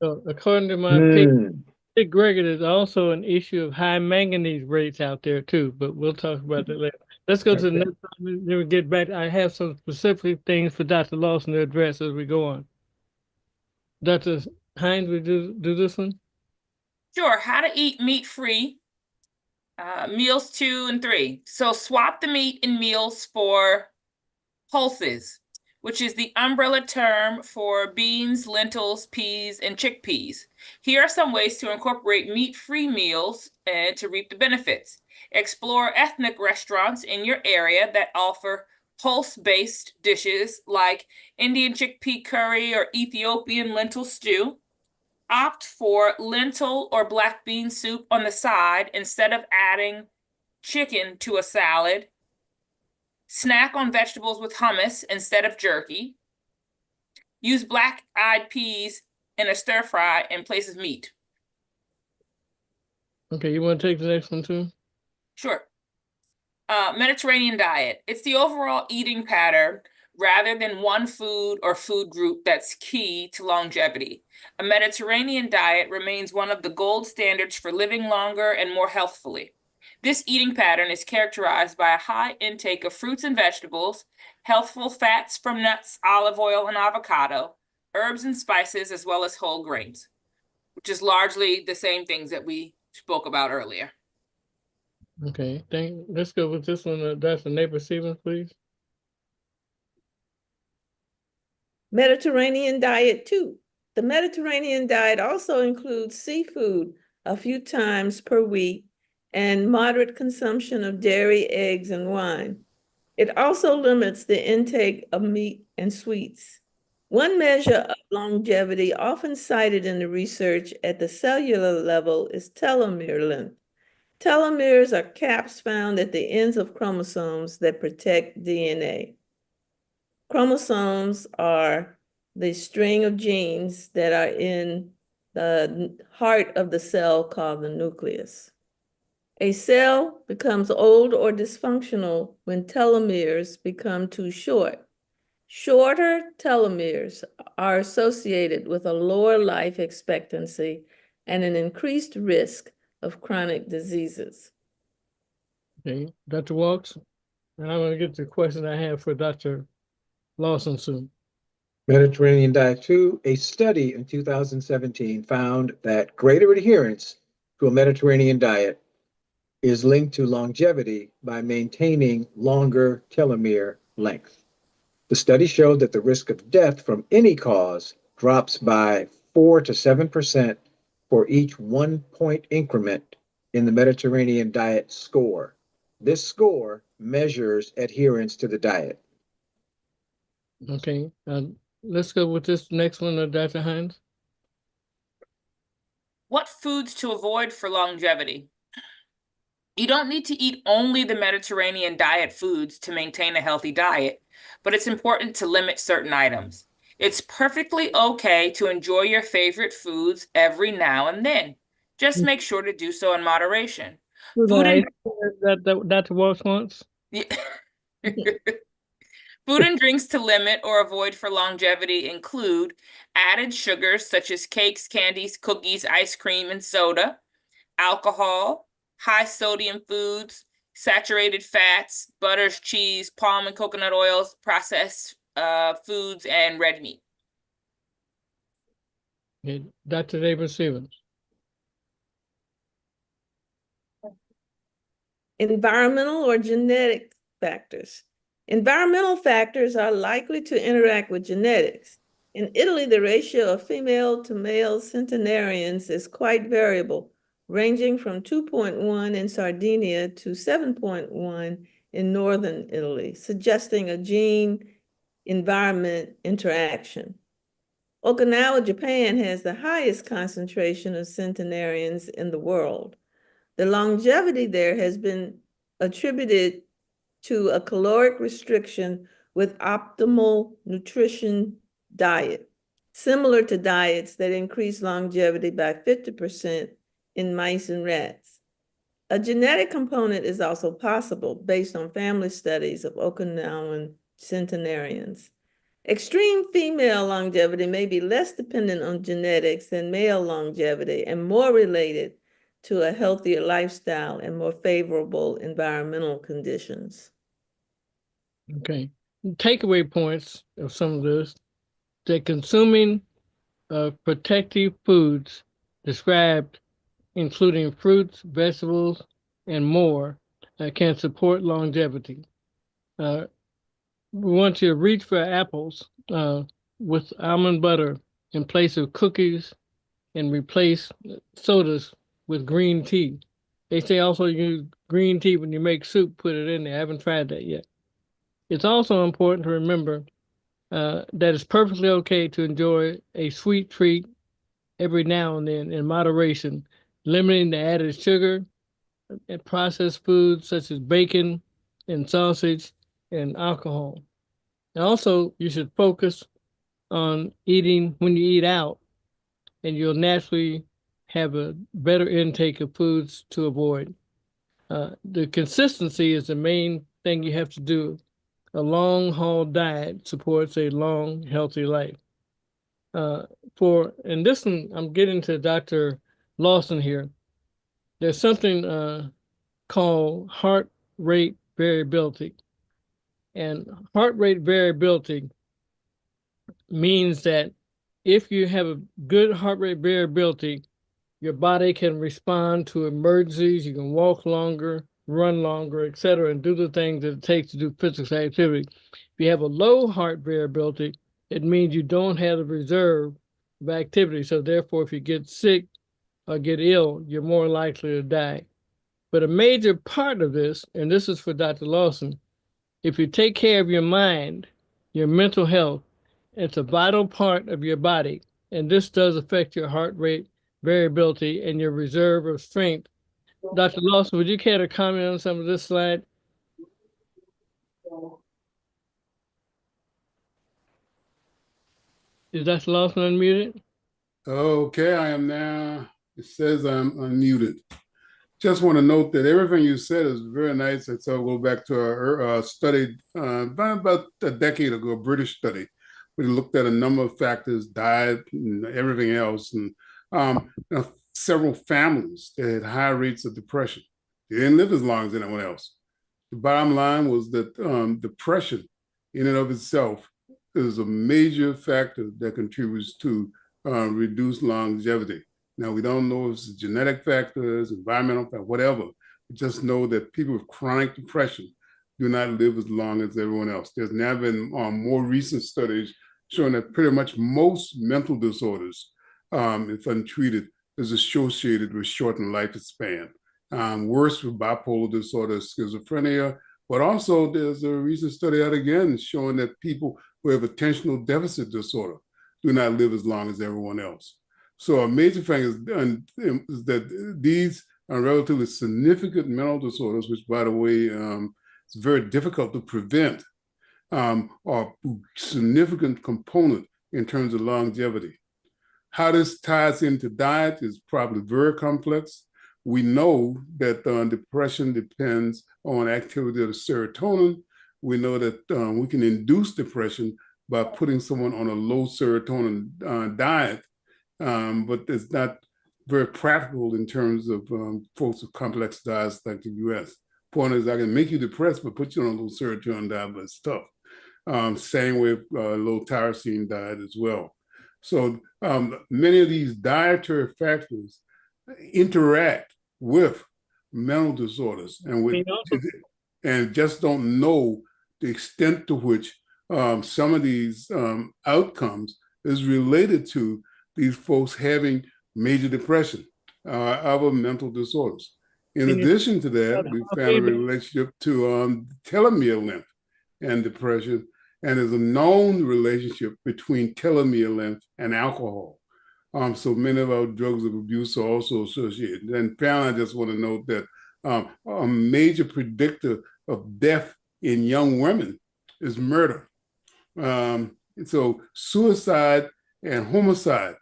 So according to my paper, Hmm. Greg, there's also an issue of high manganese rates out there too, but we'll talk about that later. Let's go to the Okay. next one, then we get back. I have some specific things for Dr. Lawson to address as we go on. Dr. Hines, would you do this one? Sure, how to eat meat-free, meals 2 and 3. So swap the meat in meals for pulses, which is the umbrella term for beans, lentils, peas, and chickpeas. Here are some ways to incorporate meat-free meals and to reap the benefits. Explore ethnic restaurants in your area that offer pulse-based dishes like Indian chickpea curry or Ethiopian lentil stew. Opt for lentil or black bean soup on the side instead of adding chicken to a salad. Snack on vegetables with hummus instead of jerky. Use black-eyed peas in a stir fry in place of meat. Okay, you want to take the next one too? Sure. Mediterranean diet. It's the overall eating pattern rather than one food or food group that's key to longevity. A Mediterranean diet remains one of the gold standards for living longer and more healthfully. This eating pattern is characterized by a high intake of fruits and vegetables, healthful fats from nuts, olive oil, and avocado, herbs and spices, as well as whole grains, which is largely the same things that we spoke about earlier. Okay, let's go with this one. Dr. Neighbor Stevens, please. Mediterranean diet too. The Mediterranean diet also includes seafood a few times per week and moderate consumption of dairy, eggs, and wine. It also limits the intake of meat and sweets. One measure of longevity often cited in the research at the cellular level is telomere length. Telomeres are caps found at the ends of chromosomes that protect DNA. Chromosomes are the string of genes that are in the heart of the cell called the nucleus. A cell becomes old or dysfunctional when telomeres become too short. Shorter telomeres are associated with a lower life expectancy and an increased risk of chronic diseases. Okay, Dr. Walks, and I'm going to get the question I have for Dr. Lawson soon. Mediterranean diet 2, a study in 2017 found that greater adherence to a Mediterranean diet is linked to longevity by maintaining longer telomere length. The study showed that the risk of death from any cause drops by 4 to 7% for each 1 point increment in the Mediterranean diet score. This score measures adherence to the diet. Okay, let's go with this next one, Dr. Hines. What foods to avoid for longevity? You don't need to eat only the Mediterranean diet foods to maintain a healthy diet, but it's important to limit certain items. It's perfectly okay to enjoy your favorite foods every now and then. Just make sure to do so in moderation. Food and that Dr. Walsh wants. Food and drinks to limit or avoid for longevity include added sugars such as cakes, candies, cookies, ice cream, and soda, alcohol, high sodium foods, saturated fats, butters, cheese, palm and coconut oils, processed foods, and red meat. Okay, Dr. David Stevens. Environmental or genetic factors. Environmental factors are likely to interact with genetics. In Italy, the ratio of female to male centenarians is quite variable, ranging from 2.1 in Sardinia to 7.1 in northern Italy, suggesting a gene-environment interaction. Okinawa, Japan has the highest concentration of centenarians in the world. The longevity there has been attributed to a caloric restriction with optimal nutrition diet, similar to diets that increase longevity by 50% in mice and rats. A genetic component is also possible based on family studies of Okinawan centenarians. Extreme female longevity may be less dependent on genetics than male longevity and more related to a healthier lifestyle and more favorable environmental conditions. Okay, takeaway points of some of this: that consuming of protective foods described, including fruits, vegetables, and more, can support longevity. We want you to reach for apples with almond butter in place of cookies and replace sodas with green tea. They say also use green tea when you make soup, put it in there. I haven't tried that yet. It's also important to remember that it's perfectly okay to enjoy a sweet treat every now and then in moderation, limiting the added sugar and processed foods such as bacon and sausage and alcohol. And also, you should focus on eating when you eat out, and you'll naturally have a better intake of foods to avoid. The consistency is the main thing you have to do. A long haul diet supports a long, healthy life. And this one, I'm getting to Dr. Lawson here. There's something called heart rate variability. And heart rate variability means that if you have a good heart rate variability, your body can respond to emergencies. You can walk longer, run longer, etc., and do the things that it takes to do physical activity. If you have a low heart variability, it means you don't have a reserve of activity. So therefore, if you get sick or get ill, you're more likely to die. But a major part of this, and this is for Dr. Lawson, if you take care of your mind, your mental health, it's a vital part of your body. And this does affect your heart rate variability and your reserve of strength. Dr. Lawson, would you care to comment on some of this slide? Is Dr. Lawson unmuted? Okay, I am now. It says I'm unmuted. Just want to note that everything you said is very nice. And so we'll go back to our study about a decade ago, a British study. We looked at a number of factors, diet and everything else, and several families that had high rates of depression. They didn't live as long as anyone else. The bottom line was that depression in and of itself is a major factor that contributes to reduced longevity. Now, we don't know if it's genetic factors, environmental factors, whatever. We just know that people with chronic depression do not live as long as everyone else. There's now been more recent studies showing that pretty much most mental disorders, if untreated, is associated with shortened lifespan. Worse with bipolar disorder, schizophrenia, but also there's a recent study out again showing that people who have attentional deficit disorder do not live as long as everyone else. So a major thing is that these are relatively significant mental disorders, which, by the way, it's very difficult to prevent, are a significant component in terms of longevity. How this ties into diet is probably very complex. We know that depression depends on activity of the serotonin. We know that we can induce depression by putting someone on a low serotonin diet, but it's not very practical in terms of folks with complex diets like the US. Point is, I can make you depressed, but put you on a low serotonin diet, but it's tough. Same with low tyrosine diet as well. So many of these dietary factors interact with mental disorders, and just don't know the extent to which some of these outcomes is related to these folks having major depression, other mental disorders. In addition to that, we found a relationship to telomere length and depression, and there's a known relationship between telomere length and alcohol. So many of our drugs of abuse are also associated. And finally, I just want to note that a major predictor of death in young women is murder. So suicide and homicide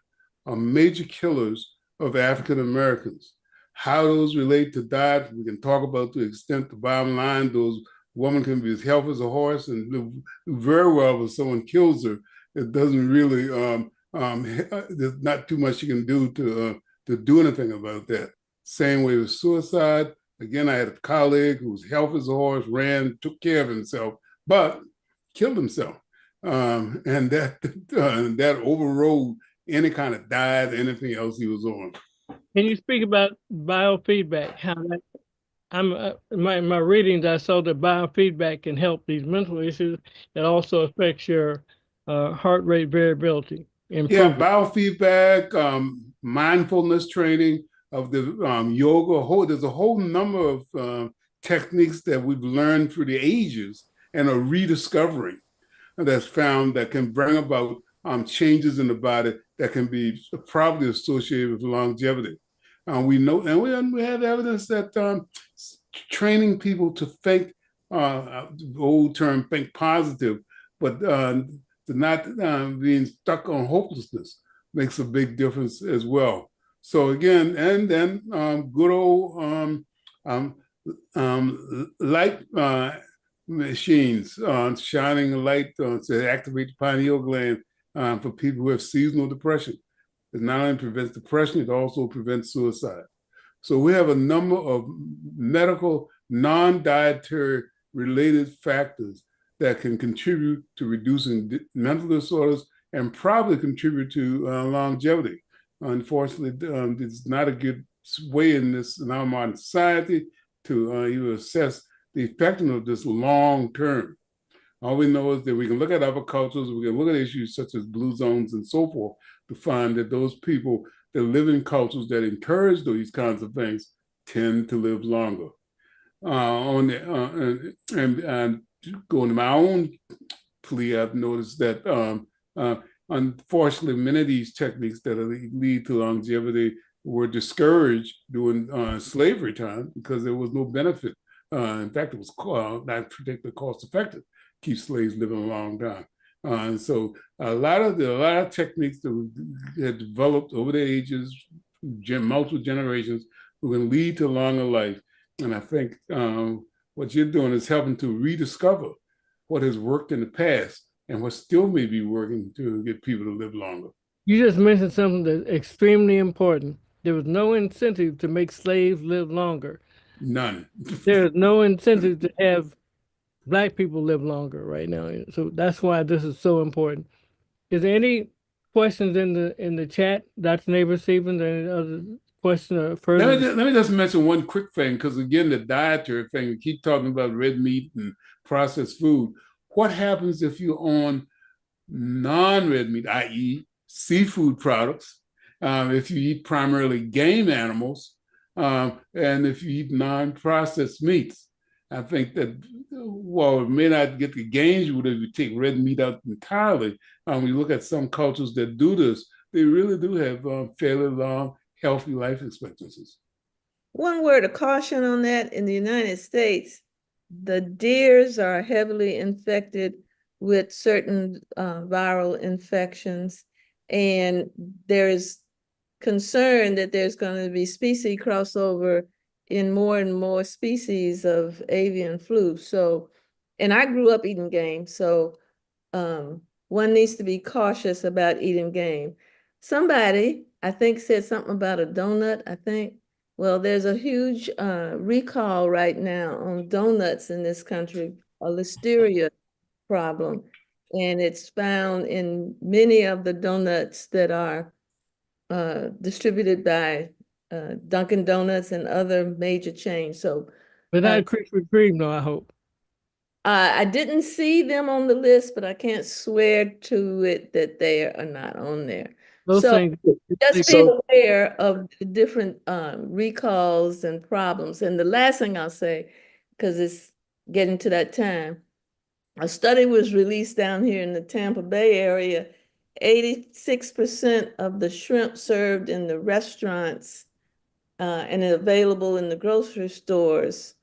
are major killers of African Americans. How those relate to diet, we can talk about to the extent. The bottom line, those women can be as healthy as a horse and live very well if someone kills her. It doesn't really, there's not too much you can do to do anything about that. Same way with suicide. Again, I had a colleague who was healthy as a horse, ran, took care of himself, but killed himself. And that overrode any kind of diet, anything else he was on. Can you speak about biofeedback? How that my readings, I saw that biofeedback can help these mental issues. It also affects your heart rate variability. Yeah, Improve it. biofeedback, mindfulness training of the yoga. There's a whole number of techniques that we've learned through the ages and are rediscovering that's found that can bring about changes in the body that can be probably associated with longevity. We know, and we have evidence that training people to think, the old term, think positive, but to not being stuck on hopelessness makes a big difference as well. So again, and then good old light machines, shining a light to activate the pineal gland for people who have seasonal depression. It not only prevents depression, it also prevents suicide. So we have a number of medical, non-dietary related factors that can contribute to reducing mental disorders and probably contribute to longevity. Unfortunately, it's not a good way in our modern society to even assess the effectiveness of this long term. All we know is that we can look at other cultures, we can look at issues such as blue zones and so forth to find that those people that live in cultures that encourage these kinds of things tend to live longer. And going to my own plea, I've noticed that unfortunately, many of these techniques that lead to longevity were discouraged during slavery time because there was no benefit. In fact, it was not particularly cost effective to keep slaves living a long time. And so a lot of techniques that we had developed over the ages, multiple generations, were going to lead to longer life. And I think what you're doing is helping to rediscover what has worked in the past and what still may be working to get people to live longer. You just mentioned something that's extremely important. There was no incentive to make slaves live longer. None. There is no incentive to have Black people live longer right now. So that's why this is so important. Is there any questions in the chat, Dr. Neighbor Stevens? Any other question or further? Let me just mention one quick thing, because again, the dietary thing, we keep talking about red meat and processed food. What happens if you're on non-red meat, i.e. seafood products, if you eat primarily game animals, and if you eat non-processed meats? I think that while it may not get the gains you would if you take red meat out entirely, we look at some cultures that do this, they really do have fairly long, healthy life expectancies. One word of caution on that: in the United States, the deers are heavily infected with certain viral infections, and there is concern that there's going to be species crossover in more and more species of avian flu. So, and I grew up eating game, so one needs to be cautious about eating game. Somebody, I think, said something about a donut, I think. Well, there's a huge recall right now on donuts in this country, a listeria problem. And it's found in many of the donuts that are distributed by Dunkin' Donuts and other major chains. So, But not Krispy Kreme, though, I hope. I didn't see them on the list, but I can't swear to it that they are not on there. Those So things. just be aware of the different recalls and problems. And the last thing I'll say, because it's getting to that time, a study was released down here in the Tampa Bay area. 86% of the shrimp served in the restaurants and available in the grocery stores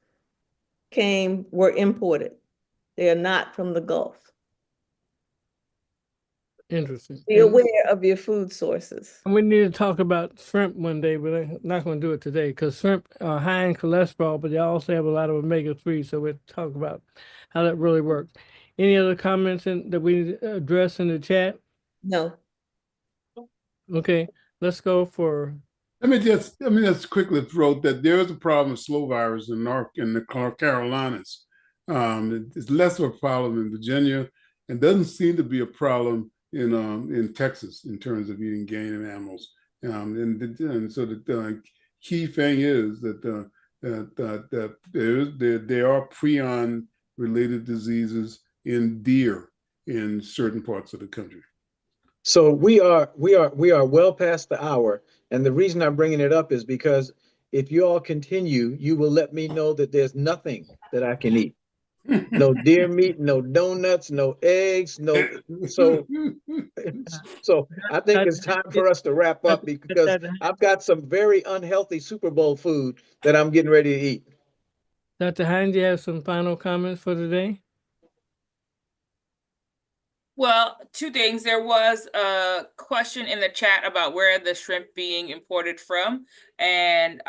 were imported. They are not from the Gulf. Interesting. Be aware of your food sources. And we need to talk about shrimp one day, but I'm not going to do it today because shrimp are high in cholesterol, but they also have a lot of omega-3. So we'll talk about how that really works. Any other comments that we address in the chat? No. Okay, let's go for. Let me just quickly throw that there is a problem with slow virus in the Carolinas. It's less of a problem in Virginia, and doesn't seem to be a problem in Texas in terms of eating game animals. And so the key thing is that there are prion related diseases in deer in certain parts of the country. So we are well past the hour, and the reason I'm bringing it up is because if you all continue, you will let me know that there's nothing that I can eat. No deer meat, no donuts, no eggs, no. So so I think it's time for us to wrap up because I've got some very unhealthy Super Bowl food that I'm getting ready to eat. Dr. Hines, you have some final comments for today? Well, two things. There was a question in the chat about where the shrimp being imported from. And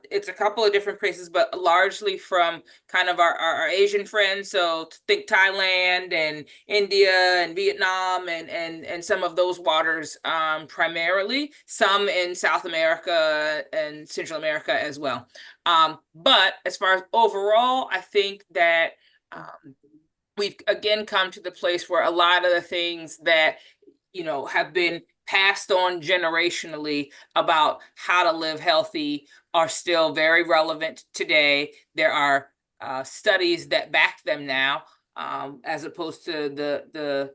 it's a couple of different places, but largely from kind of our Asian friends. So think Thailand and India and Vietnam and some of those waters primarily. Some in South America and Central America as well. But as far as overall, I think that we've again come to the place where a lot of the things that have been passed on generationally about how to live healthy are still very relevant today. There are studies that back them now, as opposed to the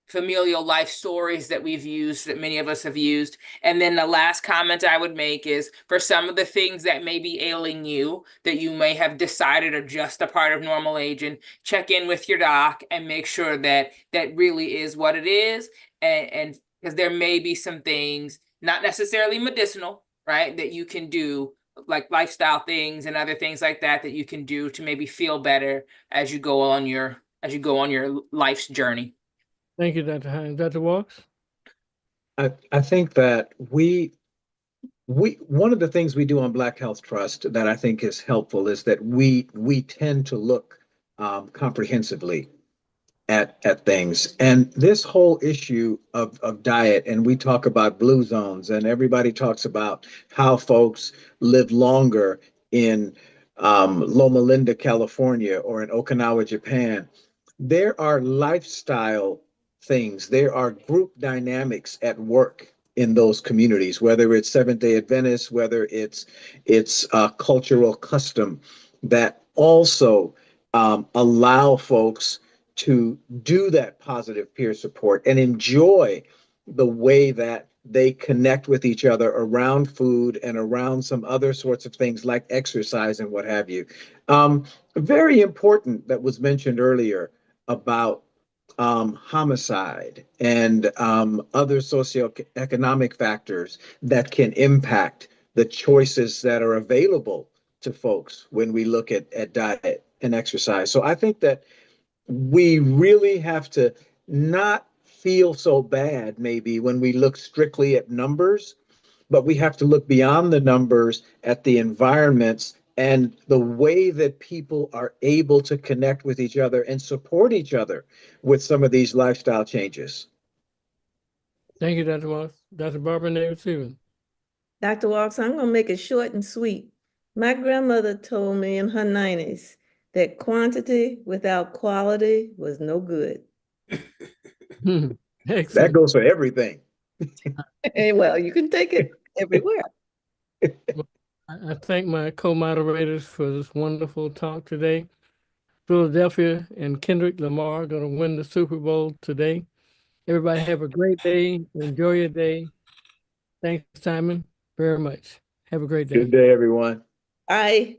familial life stories that we've used, that many of us have used. And then the last comment I would make is for some of the things that may be ailing you, that you may have decided are just a part of normal aging, check in with your doc and make sure that that really is what it is. And because there may be some things, not necessarily medicinal, right, that you can do, like lifestyle things and other things like that, that you can do to maybe feel better as you go on your life's journey. Thank you, Dr. Hines. Dr. Walks? I think that we one of the things we do on Black Health Trust that I think is helpful is that we tend to look comprehensively at things. And this whole issue of diet, and we talk about blue zones, and everybody talks about how folks live longer in Loma Linda, California, or in Okinawa, Japan. There are lifestyle things, there are group dynamics at work in those communities, whether it's Seventh-day Adventists, whether it's cultural custom that also allow folks to do that positive peer support and enjoy the way that they connect with each other around food and around some other sorts of things like exercise and what have you. Very important that was mentioned earlier about homicide and other socioeconomic factors that can impact the choices that are available to folks when we look at diet and exercise. So I think that we really have to not feel so bad maybe when we look strictly at numbers, but we have to look beyond the numbers at the environments and the way that people are able to connect with each other and support each other with some of these lifestyle changes. Thank you, Dr. Walks. Dr. Barbara Nair-Stevens? Dr. Walks, I'm going to make it short and sweet. My grandmother told me in her 90s that quantity without quality was no good. That Excellent. goes for everything. Well, you can take it everywhere. I thank my co-moderators for this wonderful talk today. Philadelphia and Kendrick Lamar are going to win the Super Bowl today. Everybody have a great day. Enjoy your day. Thanks, Simon, very much. Have a great day. Good day, everyone. Bye.